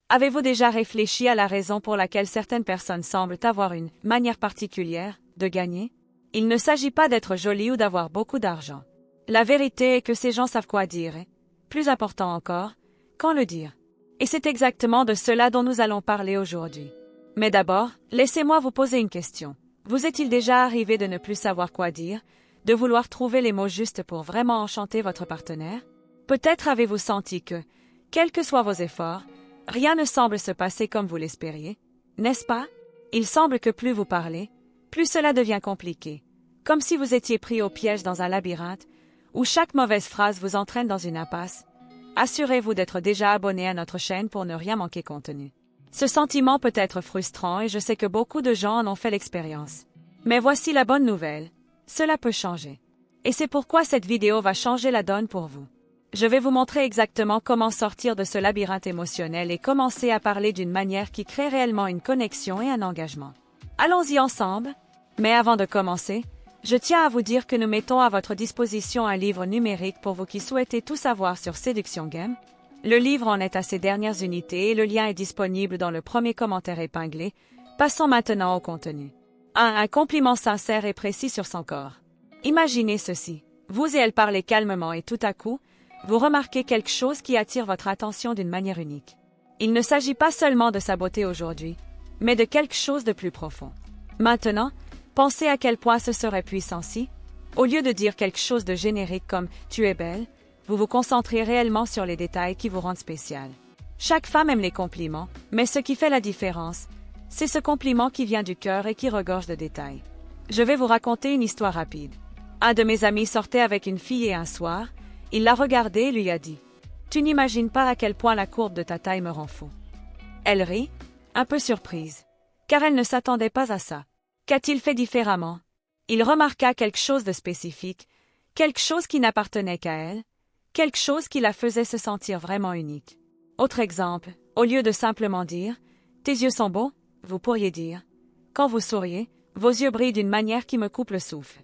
Avez-vous déjà réfléchi à la raison pour laquelle certaines personnes semblent avoir une manière particulière de gagner? Il ne s'agit pas d'être joli ou d'avoir beaucoup d'argent. La vérité est que ces gens savent quoi dire et, plus important encore, quand le dire. Et c'est exactement de cela dont nous allons parler aujourd'hui. Mais d'abord, laissez-moi vous poser une question. Vous est-il déjà arrivé de ne plus savoir quoi dire, de vouloir trouver les mots justes pour vraiment enchanter votre partenaire? Peut-être avez-vous senti que, quels que soient vos efforts, rien ne semble se passer comme vous l'espériez, n'est-ce pas? Il semble que plus vous parlez, plus cela devient compliqué, comme si vous étiez pris au piège dans un labyrinthe, où chaque mauvaise phrase vous entraîne dans une impasse. Assurez-vous d'être déjà abonné à notre chaîne pour ne rien manquer contenu. Ce sentiment peut être frustrant et je sais que beaucoup de gens en ont fait l'expérience. Mais voici la bonne nouvelle, cela peut changer. Et c'est pourquoi cette vidéo va changer la donne pour vous. Je vais vous montrer exactement comment sortir de ce labyrinthe émotionnel et commencer à parler d'une manière qui crée réellement une connexion et un engagement. Allons-y ensemble. Mais avant de commencer, je tiens à vous dire que nous mettons à votre disposition un livre numérique pour vous qui souhaitez tout savoir sur Séduction Game. Le livre en est à ses dernières unités et le lien est disponible dans le premier commentaire épinglé. Passons maintenant au contenu. 1. Un compliment sincère et précis sur son corps. Imaginez ceci. Vous et elle parlez calmement et tout à coup, vous remarquez quelque chose qui attire votre attention d'une manière unique. Il ne s'agit pas seulement de sa beauté aujourd'hui, mais de quelque chose de plus profond. Maintenant, pensez à quel point ce serait puissant si, au lieu de dire quelque chose de générique comme « tu es belle », vous vous concentrez réellement sur les détails qui vous rendent spécial. Chaque femme aime les compliments, mais ce qui fait la différence, c'est ce compliment qui vient du cœur et qui regorge de détails. Je vais vous raconter une histoire rapide. Un de mes amis sortait avec une fille et un soir, il l'a regardée et lui a dit « Tu n'imagines pas à quel point la courbe de ta taille me rend fou. » Elle rit, un peu surprise, car elle ne s'attendait pas à ça. Qu'a-t-il fait différemment? Il remarqua quelque chose de spécifique, quelque chose qui n'appartenait qu'à elle, quelque chose qui la faisait se sentir vraiment unique. Autre exemple, au lieu de simplement dire « Tes yeux sont beaux », vous pourriez dire « Quand vous souriez, vos yeux brillent d'une manière qui me coupe le souffle. »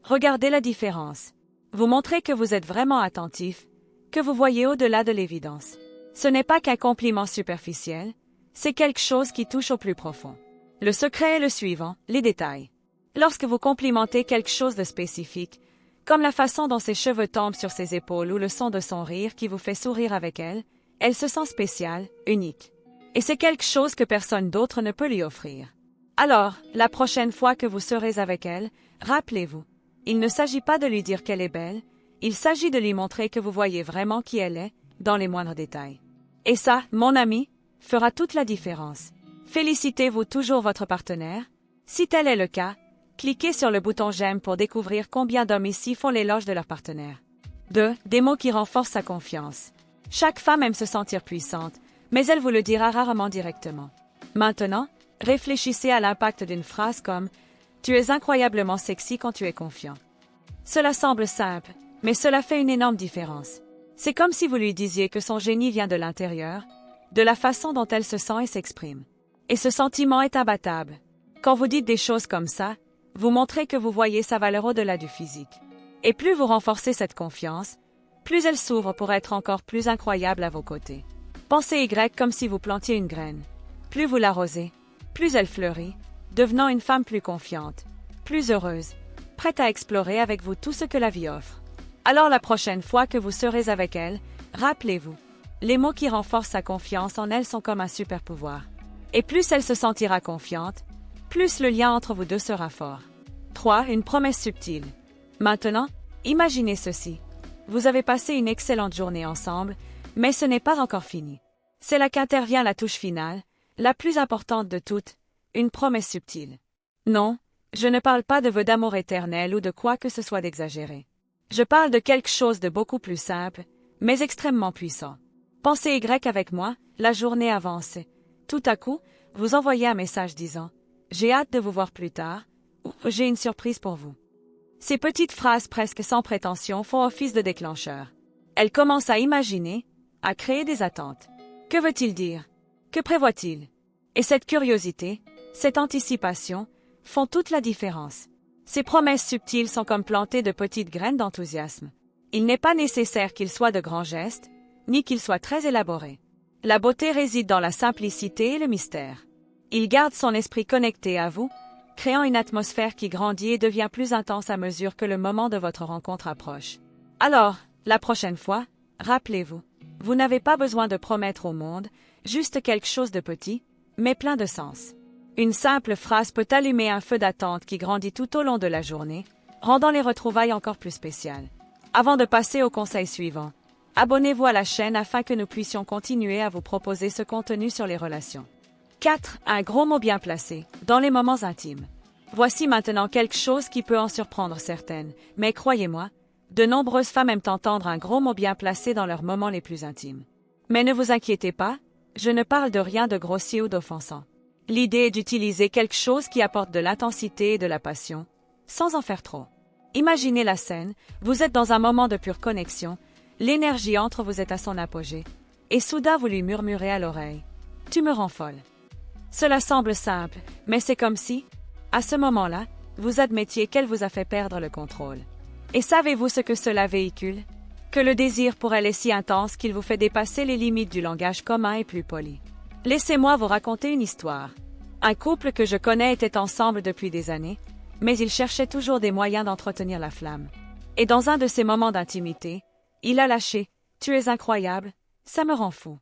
Regardez la différence. Vous montrez que vous êtes vraiment attentif, que vous voyez au-delà de l'évidence. Ce n'est pas qu'un compliment superficiel, c'est quelque chose qui touche au plus profond. Le secret est le suivant, les détails. Lorsque vous complimentez quelque chose de spécifique, comme la façon dont ses cheveux tombent sur ses épaules ou le son de son rire qui vous fait sourire avec elle, elle se sent spéciale, unique. Et c'est quelque chose que personne d'autre ne peut lui offrir. Alors, la prochaine fois que vous serez avec elle, rappelez-vous, il ne s'agit pas de lui dire qu'elle est belle, il s'agit de lui montrer que vous voyez vraiment qui elle est, dans les moindres détails. Et ça, mon ami, fera toute la différence. Félicitez-vous toujours votre partenaire. Si tel est le cas, cliquez sur le bouton j'aime pour découvrir combien d'hommes ici font l'éloge de leur partenaire. 2. Des mots qui renforcent sa confiance. Chaque femme aime se sentir puissante, mais elle vous le dira rarement directement. Maintenant, réfléchissez à l'impact d'une phrase comme « Tu es incroyablement sexy quand tu es confiant ». Cela semble simple, mais cela fait une énorme différence. C'est comme si vous lui disiez que son génie vient de l'intérieur, de la façon dont elle se sent et s'exprime. Et ce sentiment est imbattable. Quand vous dites des choses comme ça, vous montrez que vous voyez sa valeur au-delà du physique. Et plus vous renforcez cette confiance, plus elle s'ouvre pour être encore plus incroyable à vos côtés. Pensez Y comme si vous plantiez une graine. Plus vous l'arrosez, plus elle fleurit, devenant une femme plus confiante, plus heureuse, prête à explorer avec vous tout ce que la vie offre. Alors la prochaine fois que vous serez avec elle, rappelez-vous, les mots qui renforcent sa confiance en elle sont comme un super pouvoir. Et plus elle se sentira confiante, plus le lien entre vous deux sera fort. 3. Une promesse subtile. Maintenant, imaginez ceci. Vous avez passé une excellente journée ensemble, mais ce n'est pas encore fini. C'est là qu'intervient la touche finale, la plus importante de toutes, une promesse subtile. Non, je ne parle pas de vœux d'amour éternel ou de quoi que ce soit d'exagéré. Je parle de quelque chose de beaucoup plus simple, mais extrêmement puissant. Pensez Y avec moi, la journée avance. Tout à coup, vous envoyez un message disant « J'ai hâte de vous voir plus tard » ou « J'ai une surprise pour vous ». Ces petites phrases presque sans prétention font office de déclencheur. Elle commence à imaginer, à créer des attentes. Que veut-il dire? Que prévoit-il? Et cette curiosité, cette anticipation, font toute la différence. Ces promesses subtiles sont comme planter de petites graines d'enthousiasme. Il n'est pas nécessaire qu'ils soient de grands gestes, ni qu'ils soient très élaborés. La beauté réside dans la simplicité et le mystère. Il garde son esprit connecté à vous, créant une atmosphère qui grandit et devient plus intense à mesure que le moment de votre rencontre approche. Alors, la prochaine fois, rappelez-vous, vous n'avez pas besoin de promettre au monde, juste quelque chose de petit, mais plein de sens. Une simple phrase peut allumer un feu d'attente qui grandit tout au long de la journée, rendant les retrouvailles encore plus spéciales. Avant de passer au conseil suivant, abonnez-vous à la chaîne afin que nous puissions continuer à vous proposer ce contenu sur les relations. 4. Un gros mot bien placé, dans les moments intimes. Voici maintenant quelque chose qui peut en surprendre certaines, mais croyez-moi, de nombreuses femmes aiment entendre un gros mot bien placé dans leurs moments les plus intimes. Mais ne vous inquiétez pas, je ne parle de rien de grossier ou d'offensant. L'idée est d'utiliser quelque chose qui apporte de l'intensité et de la passion, sans en faire trop. Imaginez la scène, vous êtes dans un moment de pure connexion, l'énergie entre vous est à son apogée, et soudain vous lui murmurez à l'oreille « Tu me rends folle ». Cela semble simple, mais c'est comme si, à ce moment-là, vous admettiez qu'elle vous a fait perdre le contrôle. Et savez-vous ce que cela véhicule? Que le désir pour elle est si intense qu'il vous fait dépasser les limites du langage commun et plus poli. Laissez-moi vous raconter une histoire. Un couple que je connais était ensemble depuis des années, mais il cherchait toujours des moyens d'entretenir la flamme. Et dans un de ces moments d'intimité, il a lâché « Tu es incroyable, ça me rend fou ».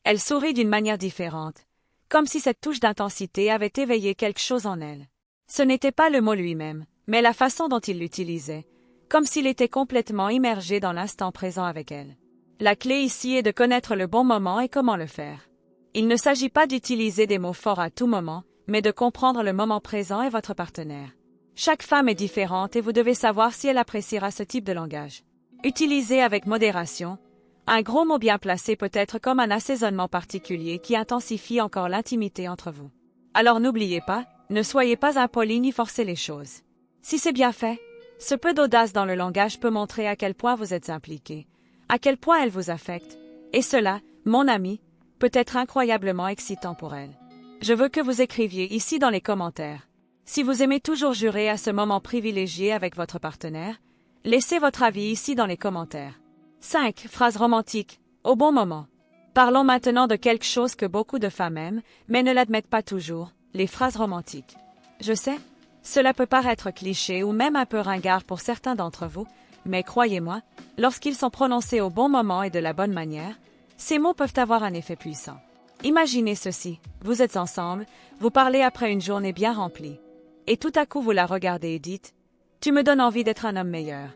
Elle sourit d'une manière différente, comme si cette touche d'intensité avait éveillé quelque chose en elle. Ce n'était pas le mot lui-même, mais la façon dont il l'utilisait, comme s'il était complètement immergé dans l'instant présent avec elle. La clé ici est de connaître le bon moment et comment le faire. Il ne s'agit pas d'utiliser des mots forts à tout moment, mais de comprendre le moment présent et votre partenaire. Chaque femme est différente et vous devez savoir si elle appréciera ce type de langage. Utilisez avec modération. Un gros mot bien placé peut être comme un assaisonnement particulier qui intensifie encore l'intimité entre vous. Alors n'oubliez pas, ne soyez pas impoli ni forcez les choses. Si c'est bien fait, ce peu d'audace dans le langage peut montrer à quel point vous êtes impliqué, à quel point elle vous affecte, et cela, mon ami, peut être incroyablement excitant pour elle. Je veux que vous écriviez ici dans les commentaires. Si vous aimez toujours jurer à ce moment privilégié avec votre partenaire, laissez votre avis ici dans les commentaires. 5. Phrases romantiques, au bon moment. Parlons maintenant de quelque chose que beaucoup de femmes aiment, mais ne l'admettent pas toujours, les phrases romantiques. Je sais, cela peut paraître cliché ou même un peu ringard pour certains d'entre vous, mais croyez-moi, lorsqu'ils sont prononcés au bon moment et de la bonne manière, ces mots peuvent avoir un effet puissant. Imaginez ceci, vous êtes ensemble, vous parlez après une journée bien remplie, et tout à coup vous la regardez et dites « Tu me donnes envie d'être un homme meilleur ».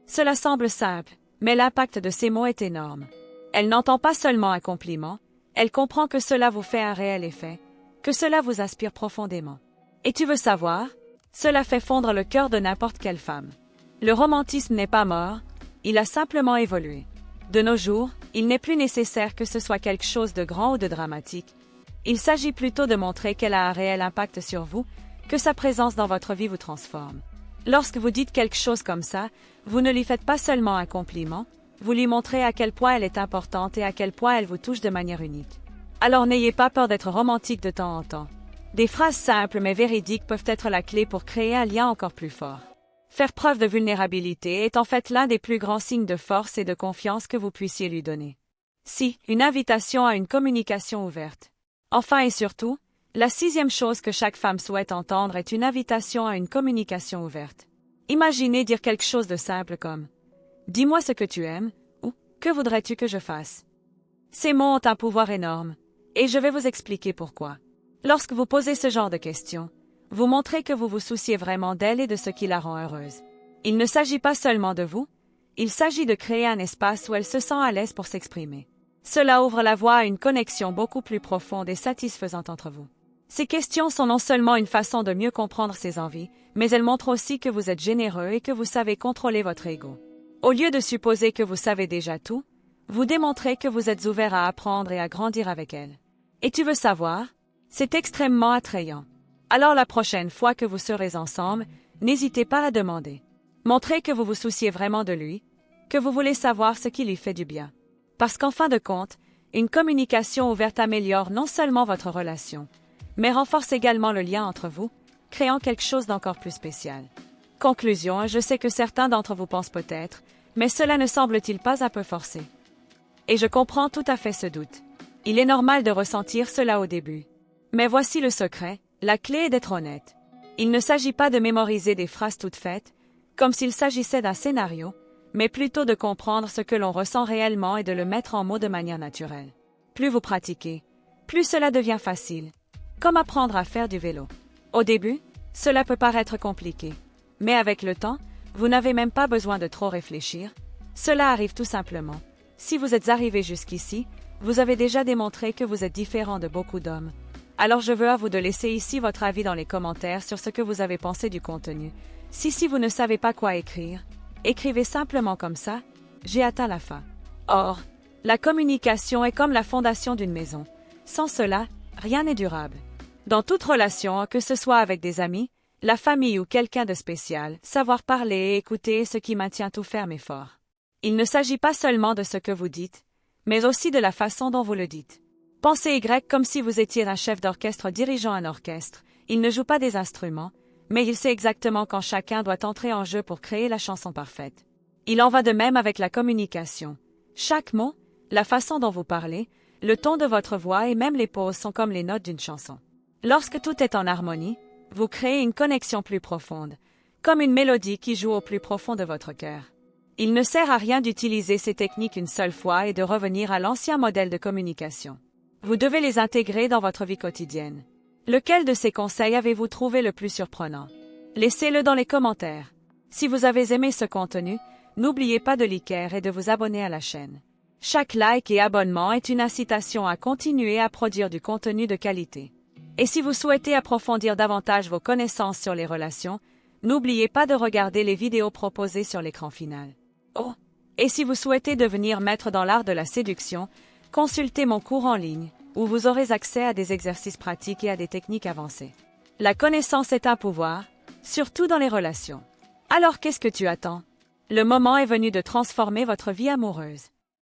Cela semble simple, mais l'impact de ces mots est énorme. Elle n'entend pas seulement un compliment, elle comprend que cela vous fait un réel effet, que cela vous inspire profondément. Et tu veux savoir? Cela fait fondre le cœur de n'importe quelle femme. Le romantisme n'est pas mort, il a simplement évolué. De nos jours, il n'est plus nécessaire que ce soit quelque chose de grand ou de dramatique. Il s'agit plutôt de montrer qu'elle a un réel impact sur vous, que sa présence dans votre vie vous transforme. Lorsque vous dites quelque chose comme ça, vous ne lui faites pas seulement un compliment, vous lui montrez à quel point elle est importante et à quel point elle vous touche de manière unique. Alors n'ayez pas peur d'être romantique de temps en temps. Des phrases simples mais véridiques peuvent être la clé pour créer un lien encore plus fort. Faire preuve de vulnérabilité est en fait l'un des plus grands signes de force et de confiance que vous puissiez lui donner. Si, une invitation à une communication ouverte. Enfin et surtout, la 6e chose que chaque femme souhaite entendre est une invitation à une communication ouverte. Imaginez dire quelque chose de simple comme « Dis-moi ce que tu aimes » ou « Que voudrais-tu que je fasse ?» Ces mots ont un pouvoir énorme, et je vais vous expliquer pourquoi. Lorsque vous posez ce genre de questions, vous montrez que vous vous souciez vraiment d'elle et de ce qui la rend heureuse. Il ne s'agit pas seulement de vous, il s'agit de créer un espace où elle se sent à l'aise pour s'exprimer. Cela ouvre la voie à une connexion beaucoup plus profonde et satisfaisante entre vous. Ces questions sont non seulement une façon de mieux comprendre ses envies, mais elles montrent aussi que vous êtes généreux et que vous savez contrôler votre ego. Au lieu de supposer que vous savez déjà tout, vous démontrez que vous êtes ouvert à apprendre et à grandir avec elle. Et tu veux savoir? C'est extrêmement attrayant. Alors la prochaine fois que vous serez ensemble, n'hésitez pas à demander. Montrez que vous vous souciez vraiment de lui, que vous voulez savoir ce qui lui fait du bien. Parce qu'en fin de compte, une communication ouverte améliore non seulement votre relation, mais renforce également le lien entre vous, créant quelque chose d'encore plus spécial. Conclusion, je sais que certains d'entre vous pensent peut-être, mais cela ne semble-t-il pas un peu forcé? Et je comprends tout à fait ce doute. Il est normal de ressentir cela au début. Mais voici le secret, la clé est d'être honnête. Il ne s'agit pas de mémoriser des phrases toutes faites, comme s'il s'agissait d'un scénario, mais plutôt de comprendre ce que l'on ressent réellement et de le mettre en mots de manière naturelle. Plus vous pratiquez, plus cela devient facile. Comme apprendre à faire du vélo. Au début, cela peut paraître compliqué. Mais avec le temps, vous n'avez même pas besoin de trop réfléchir. Cela arrive tout simplement. Si vous êtes arrivé jusqu'ici, vous avez déjà démontré que vous êtes différent de beaucoup d'hommes. Alors je veux à vous de laisser ici votre avis dans les commentaires sur ce que vous avez pensé du contenu. Si vous ne savez pas quoi écrire, écrivez simplement comme ça, j'ai atteint la fin. Or, la communication est comme la fondation d'une maison. Sans cela, rien n'est durable. Dans toute relation, que ce soit avec des amis, la famille ou quelqu'un de spécial, savoir parler et écouter est ce qui maintient tout ferme et fort. Il ne s'agit pas seulement de ce que vous dites, mais aussi de la façon dont vous le dites. Pensez Y comme si vous étiez un chef d'orchestre dirigeant un orchestre. Il ne joue pas des instruments, mais il sait exactement quand chacun doit entrer en jeu pour créer la chanson parfaite. Il en va de même avec la communication. Chaque mot, la façon dont vous parlez, le ton de votre voix et même les pauses sont comme les notes d'une chanson. Lorsque tout est en harmonie, vous créez une connexion plus profonde, comme une mélodie qui joue au plus profond de votre cœur. Il ne sert à rien d'utiliser ces techniques une seule fois et de revenir à l'ancien modèle de communication. Vous devez les intégrer dans votre vie quotidienne. Lequel de ces conseils avez-vous trouvé le plus surprenant? Laissez-le dans les commentaires. Si vous avez aimé ce contenu, n'oubliez pas de liker et de vous abonner à la chaîne. Chaque like et abonnement est une incitation à continuer à produire du contenu de qualité. Et si vous souhaitez approfondir davantage vos connaissances sur les relations, n'oubliez pas de regarder les vidéos proposées sur l'écran final. Oh! Et si vous souhaitez devenir maître dans l'art de la séduction, consultez mon cours en ligne, où vous aurez accès à des exercices pratiques et à des techniques avancées. La connaissance est un pouvoir, surtout dans les relations. Alors qu'est-ce que tu attends? Le moment est venu de transformer votre vie amoureuse.